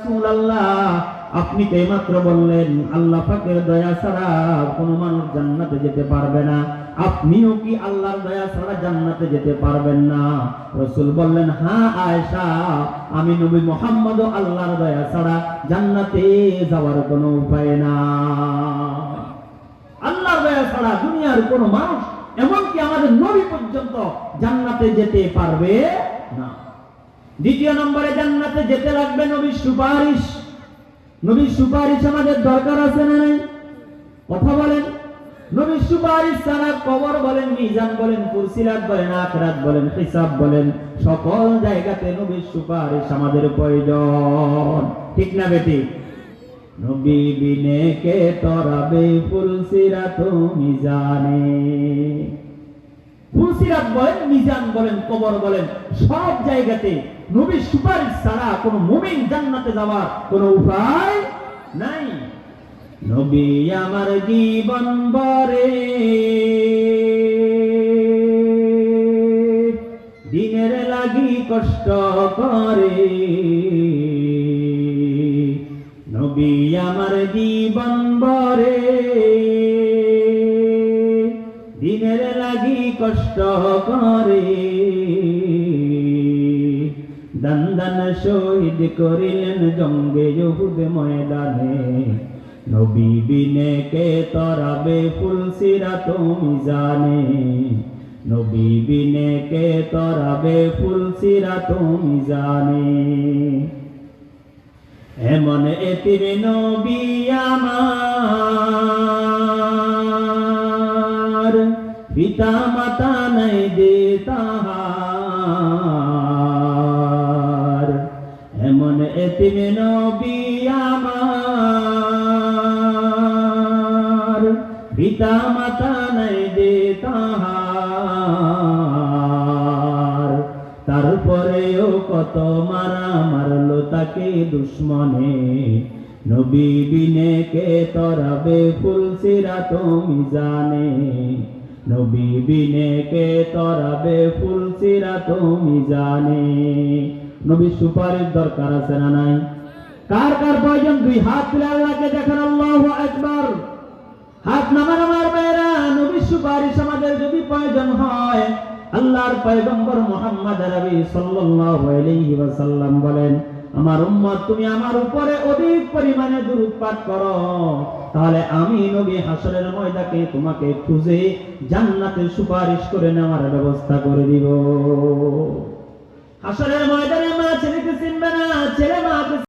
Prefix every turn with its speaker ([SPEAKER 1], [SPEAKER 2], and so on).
[SPEAKER 1] রাসূলুল্লাহ, আপনি তো এইমাত্র বললেন আল্লাহ পাকের দয়া ছাড়া কোনো মানুষ জান্নাতে যেতে পারবে না, আপনিও কি আল্লাহর দয়া ছাড়া জান্নাতে যেতে পারবেন না? রাসূল বললেন, হ্যাঁ আয়েশা, আমি নবী মুহাম্মদ আল্লাহর দয়া ছাড়া জান্নাতে যাওয়ার কোনো উপায় না। আল্লাহর দয়া ছাড়া দুনিয়ার কোনো মানুষ, এমনকি আমাদের নবী পর্যন্ত জান্নাতে যেতে পারবে না। দ্বিতীয় নম্বরে জান্নাতে যেতে লাগবে নবীর সুপারিশ। নবীর সুপারিশ আমাদের দরকার আছে না নাই? কথা বলেন। নবীর সুপারিশ ছাড়া কবর বলেন, মিজান বলেন, ফুলসিরাত বলেন, আখিরাত বলেন, হিসাব বলেন, সকল জায়গাতে নবীর সুপারিশ আমাদের প্রয়োজন। ঠিক না বেটি? নবী বিনে কে তরাবে ফুলসিরাত মিজানে। ফুলসিরাত বলেন, মিজান বলেন, কবর বলেন, সব জায়গাতে নবীর সুপারিশ ছাড়া কোন মুমিন জান্নাতে যাওয়ার কোন উপায় নাই। নবী আমার জীবন বরে দিনের লাগি কষ্ট করে, নবী আমার জীবন বরে দিনের লাগি কষ্ট করে, দান দান শহীদ করিলেন জঙ্গে উহুদ ময়দানে, নবী বিনে কে তরাবে ফুলসিরাত মিজানে, নবী বিনে কে তরাবে ফুলসিরাত মিজানে। এমন এতিম নবী আমার, পিতা মাতা নাই যে তাহার, এমন এতিম নবী আমার, পিতা মাতা নাই যে তাহার, তারপরেও কত মারা মারলো তাকে দুশ্মনে, নবী বিনে কে তরাবে ফুলসিরাত মিজানে, নবী বিনে কে তরাবে ফুলসিরাত মিজানে। নবীর সুপারিশ দরকার আছে না নাই? কার কার প্রয়োজন? দুই হাত তুলে আল্লাহকে দেখান, আল্লাহু আকবার। হাত নামান আমার ভাইরা। নবীর সুপারিশ আমাদের যদি প্রয়োজন হয়, আল্লাহর পয়গম্বর মুহাম্মদ আরবি সাল্লাল্লাহু আলাইহি ওয়াসাল্লাম বলেন, আমার উম্মত তুমি আমার উপরে অধিক পরিমাণে দুরূদ পাঠ করো, তাহলে আমি নবী হাসরের ময়দানে তোমাকে খুঁজে জান্নাতের সুপারিশ করে নেওয়ার ব্যবস্থা করে দিব। হাসরের ময়দানে মা ছেলেকে চিনবে না, ছেলে মাকে